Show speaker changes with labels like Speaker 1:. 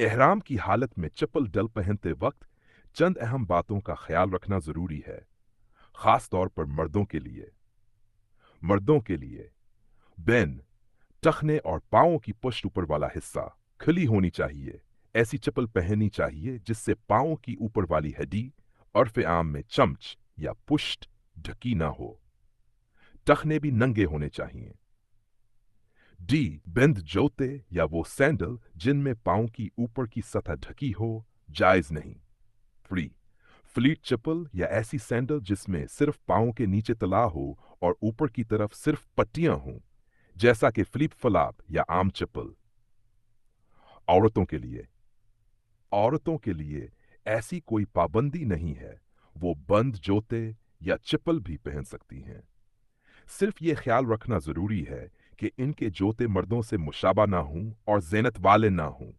Speaker 1: एहराम की हालत में चप्पल डल पहनते वक्त चंद अहम बातों का ख्याल रखना जरूरी है, खास तौर पर मर्दों के लिए बेन, टखने और पांवों की पुष्ट ऊपर वाला हिस्सा खुली होनी चाहिए। ऐसी चप्पल पहननी चाहिए जिससे पांवों की ऊपर वाली हड्डी उर्फ आम में चमच या पुष्ट ढकी ना हो। टखने भी नंगे होने चाहिए। डी, बेंद जूते या वो सैंडल जिनमें पांव की ऊपर की सतह ढकी हो, जायज नहीं। फ्री, फ्लीट चप्पल या ऐसी सैंडल जिसमें सिर्फ पांव के नीचे तला हो और ऊपर की तरफ सिर्फ पट्टियां हों, जैसा कि फ्लिप फ्लॉप या आम चप्पल। औरतों के लिए औरतों के लिए ऐसी कोई पाबंदी नहीं है, वो बंद जूते या चप्पल भी पहन सकती हैं। सिर्फ ये ख्याल रखना जरूरी है कि इनके जूते मर्दों से मुशाबा ना हों और ज़ीनत वाले ना हों।